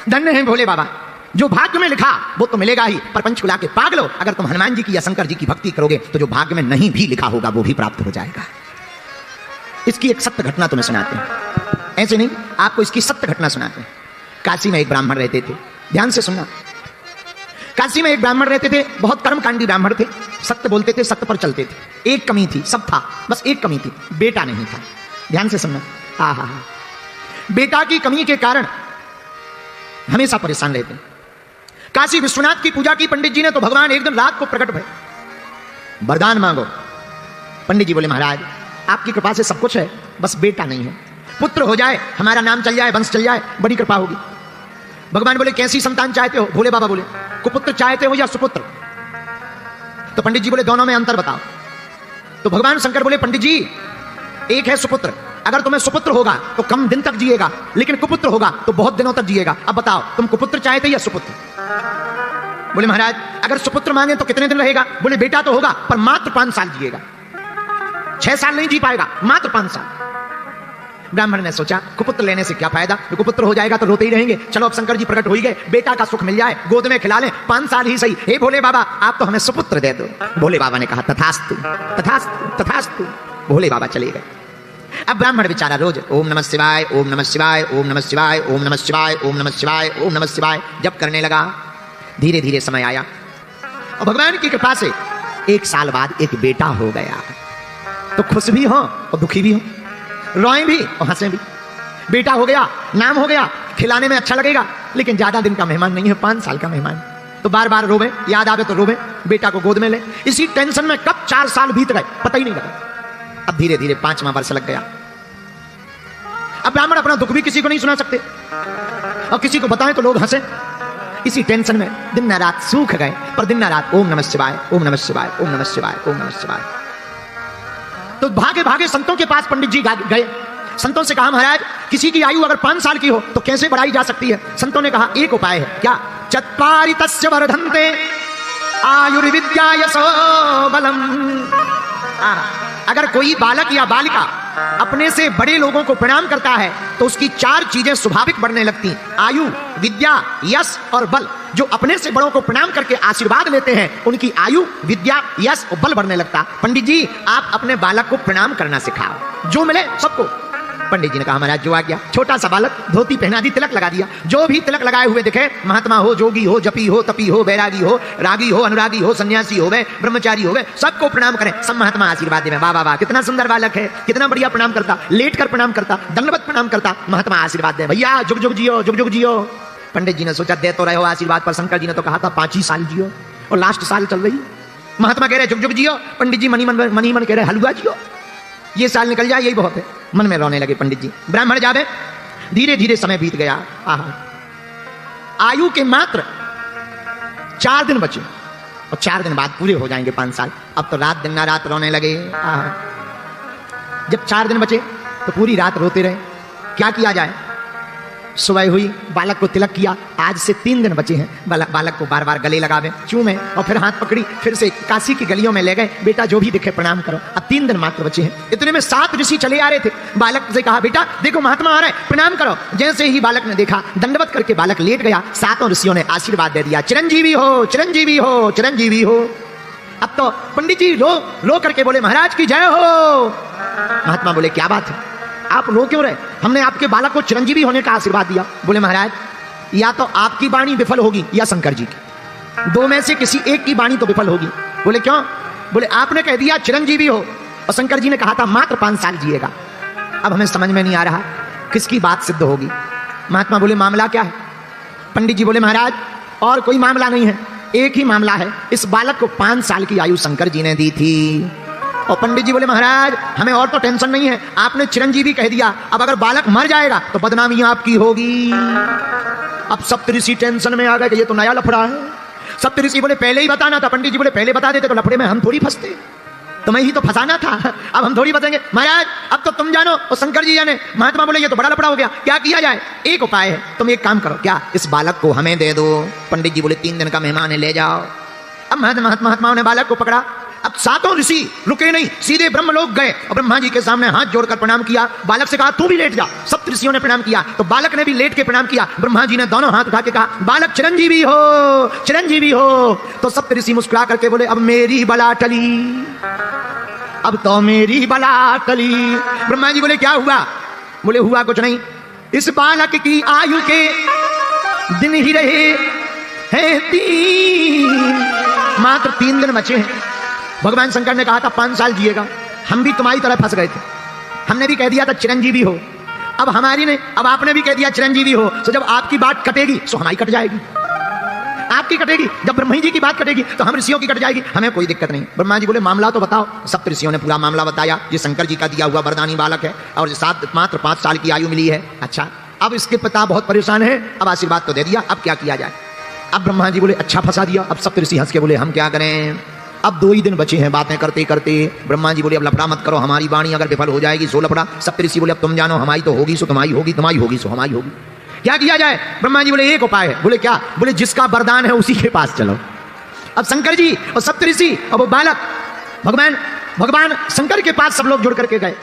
धन्य है भोले बाबा, जो भाग्य में लिखा वो तो मिलेगा ही, पर पंचकुला के पागलो, अगर तुम हनुमान जी की या शंकर जी की भक्ति करोगे तो जो भाग्य में नहीं भी लिखा होगा वो भी प्राप्त हो जाएगा। इसकी एक सत्य घटना तुम्हें सुनाते हैं, ऐसे नहीं, आपको इसकी सत्य घटना सुनाते हैं। काशी में एक ब्राह्मण रहते थे, ध्यान से सुनना। काशी में एक ब्राह्मण रहते थे, बहुत कर्मकांडी ब्राह्मण थे, सत्य बोलते थे, सत्य पर चलते थे। एक कमी थी, सब था, बस एक कमी थी, बेटा नहीं था। ध्यान से सुनना। हा, बेटा की कमी के कारण हमेशा परेशान रहते। काशी विश्वनाथ की पूजा की पंडित जी ने, तो भगवान एक दिन रात को प्रकट भय, वरदान मांगो। पंडित जी बोले महाराज आपकी कृपा से सब कुछ है, बस बेटा नहीं है, पुत्र हो जाए, हमारा नाम चल जाए, वंश चल जाए, बड़ी कृपा होगी। भगवान बोले कैसी संतान चाहते हो? भोले बाबा बोले कुपुत्र चाहते हो या सुपुत्र? तो पंडित जी बोले दोनों में अंतर बताओ। तो भगवान शंकर बोले पंडित जी एक है सुपुत्र, अगर तुम्हें सुपुत्र होगा तो कम दिन तक जिएगा, लेकिन कुपुत्र होगा तो बहुत दिनों तक जिएगा। अब बताओ तुम कुपुत्र चाहते या सुपुत्र? बोले महाराज अगर सुपुत्र मांगे तो कितने दिन रहेगा? बोले बेटा तो होगा पर मात्र 5 साल जिएगा, 6 साल नहीं जी पाएगा, मात्र 5 साल। ब्राह्मण ने सोचा कुपुत्र लेने से क्या फायदा, कुपुत्र हो जाएगा तो रोते ही रहेंगे, चलो अब शंकर जी प्रकट हो ही गए, बेटा का सुख मिल जाए, गोद में खिला लें, 5 साल ही सही, हे भोले बाबा आप तो हमें सुपुत्र दे दो। भोले बाबा ने कहा तथास्तु तथास्तु तथास्तु। भोले बाबा चले गए। अब ब्राह्मण बेचारा रोज ओम नमः शिवाय, ओम नमः शिवाय, ओम नमः शिवाय, ओम नमः शिवाय, ओम नमः शिवाय, ओम नमः शिवाय जप करने लगा। धीरे धीरे समय आया और भगवान की कृपा से 1 साल बाद एक बेटा हो गया। तो खुश भी हो और दुखी भी हो, रोए भी और हंसे भी। बेटा हो गया, नाम हो गया, खिलाने में अच्छा लगेगा, लेकिन ज्यादा दिन का मेहमान नहीं है, 5 साल का मेहमान। तो बार बार रोवे, याद आवे तो रोवे, बेटा को गोद में ले। इसी टेंशन में कब 4 साल बीत गए पता ही नहीं लगा। अब धीरे धीरे 5वां वर्ष लग गया। अब ब्राह्मण अपना दुख भी किसी को नहीं सुना सकते और किसी को बताएं तो लोग हंसे। इसी टेंशन में दिन रात सूख गए, पर दिन रात ओम नमः शिवाय, ओम नमः शिवाय, ओम नमः शिवाय, ओम नमः शिवाय। तो भागे भागे संतों के पास पंडित जी गए। संतों से कहा महाराज किसी की आयु अगर 5 साल की हो तो कैसे बढ़ाई जा सकती है? संतों ने कहा एक उपाय है। क्या? चत्वारि तस्य वर्धन्ते आयुर्विद्या यशो बलम। अगर कोई बालक या बालिका अपने से बड़े लोगों को प्रणाम करता है तो उसकी 4 चीजें स्वाभाविक बढ़ने लगती, आयु, विद्या, यश और बल। जो अपने से बड़ों को प्रणाम करके आशीर्वाद लेते हैं उनकी आयु, विद्या, यश और बल बढ़ने लगता। पंडित जी आप अपने बालक को प्रणाम करना सिखाओ, जो मिले सबको। पंडित जी ने कहा महाराज जो आ गया। छोटा सा बालक, धोती पहना दी, तिलक लगा दिया। जो भी तिलक लगाए हुए दिखे, महात्मा हो, जोगी हो, जपी हो, तपी हो, बैरागी हो, रागी हो, अनुरागी हो, सन्यासी हो, ब्रह्मचारी हो, सबको प्रणाम करें। सब महात्मा आशीर्वाद दें। वाह वाह वाह कितना सुंदर बालक है, कितना बढ़िया प्रणाम करता, लेट कर प्रणाम करता, दंडवत प्रणाम करता। महात्मा आशीर्वाद दे, भैया जुग जुग जियो, जुग जुग जियो। पंडित जी ने सोचा दे तो रहे हो आशीर्वाद, पर शंकर जी ने तो कहा था 5 ही साल जियो और लास्ट साल चल रही। महात्मा कह रहे जुग जुग जियो, पंडित जी मनी मन कह रहे हलवा जियो, ये साल निकल जाए यही बहुत है। मन में रोने लगे पंडित जी। ब्राह्मण जावे। धीरे धीरे समय बीत गया। आयु के मात्र 4 दिन बचे और 4 दिन बाद पूरे हो जाएंगे 5 साल। अब तो रात दिन ना रात रोने लगे। जब 4 दिन बचे तो पूरी रात रोते रहे। क्या किया जाए? सुबह हुई, बालक को तिलक किया। आज से 3 दिन बचे हैं। बालक को बार बार गले लगावे, चूमे और फिर हाथ पकड़ी, फिर से काशी की गलियों में ले गए। बेटा जो भी दिखे प्रणाम करो। अब 3 दिन मात्र बचे हैं। इतने में 7 ऋषि चले आ रहे थे। बालक से कहा बेटा देखो महात्मा आ रहे हैं, प्रणाम करो। जैसे ही बालक ने देखा, दंडवत करके बालक लेट गया। 7 ऋषियों ने आशीर्वाद दे दिया, चिरंजीवी हो, चिरंजीवी हो, चिरंजीवी हो। अब तो पंडित जी रो करके बोले महाराज की जय हो। महात्मा बोले क्या बात है, आप रो क्यों रहे? हमने आपके बालक को चिरंजीवी होने का आशीर्वाद दिया। बोले महाराज या तो आपकी वाणी विफल होगी या शंकर जी की, 2 में से किसी एक की वाणी तो विफल होगी। बोले क्यों? बोले आपने कह दिया चिरंजीवी हो और शंकर जी ने कहा था मात्र 5 साल जिएगा। अब हमें समझ में नहीं आ रहा किसकी बात सिद्ध होगी। महात्मा बोले मामला क्या है? पंडित जी बोले महाराज और कोई मामला नहीं है, एक ही मामला है। इस बालक को 5 साल की आयु शंकर जी ने दी थी। और पंडित जी बोले महाराज हमें और तो टेंशन नहीं है, आपने चिरंजीवी कह दिया, अब अगर बालक मर जाएगा तो बदनामी आपकी होगी। अब सप्तऋषि टेंशन में आ गए कि ये तो नया लफड़ा है। सप्तऋषि बोले पहले ही बताना था। पंडित जी बोले पहले बता देते तो लफड़े में हम थोड़ी फंसते, तुम्हें ही तो फंसाना था, अब हम थोड़ी बताएंगे। महाराज अब तो तुम जानो और शंकर जी जाने। महात्मा बोले ये तो बड़ा लफड़ा हो गया, क्या किया जाए? एक उपाय है, तुम एक काम करो। क्या? इस बालक को हमें दे दो। पंडित जी बोले 3 दिन का मेहमान है, ले जाओ। अब महात्माओं ने बालक को पकड़ा, अब सातों ऋषि रुके नहीं, सीधे ब्रह्मलोक गए और ब्रह्मा जी के सामने हाथ जोड़कर प्रणाम किया। बालक से कहा तू भी लेट जा। सप्त ऋषियों ने प्रणाम किया तो बालक ने भी लेट के प्रणाम किया। ब्रह्मा जी ने दोनों हाथ उठा के कहा बालक चिरंजीवी हो, चिरंजीवी हो। तो सप्त ऋषि मुस्कुरा करके बोले अब मेरी बला टली, अब तो मेरी बला टली। ब्रह्मा जी बोले क्या हुआ? बोले हुआ कुछ नहीं, इस बालक की आयु के दिन ही रहे हैं 3, मात्र 3 दिन बचे हैं। भगवान शंकर ने कहा था 5 साल जिएगा। हम भी तुम्हारी तरह फंस गए थे, हमने भी कह दिया था चिरंजीवी हो। अब आपने भी कह दिया चिरंजीवी हो, तो जब आपकी बात कटेगी तो हमारी कट जाएगी। आपकी कटेगी, जब ब्रह्मा जी की बात कटेगी तो हम ऋषियों की कट जाएगी, हमें कोई दिक्कत नहीं। ब्रह्मा जी बोले मामला तो बताओ। सप्त ऋषियों ने पूरा मामला बताया। ये शंकर जी का दिया हुआ वरदानी बालक है और मात्र 5 साल की आयु मिली है। अच्छा, अब इसके पिता बहुत परेशान है, अब आशीर्वाद तो दे दिया, अब क्या किया जाए? अब ब्रह्मा जी बोले अच्छा फंसा दिया। अब सप्त ऋषि हंस के बोले हम क्या करें, अब 2 ही दिन बचे हैं बातें करते करते। ब्रह्मा जी बोले अब लफड़ा मत करो, हमारी वाणी अगर विफल हो जाएगी सो लफड़ा। सप्त ऋषि बोले अब तुम जानो, हमारी तो होगी सो तुम्हारी होगी, तुम्हारी होगी सो हमारी होगी। क्या किया जाए? ब्रह्मा जी बोले एक उपाय है। बोले क्या? बोले जिसका वरदान है उसी के पास चलो। अब शंकर जी और सप्त ऋषि और वो बालक भगवान शंकर के पास सब लोग जुड़ करके गए।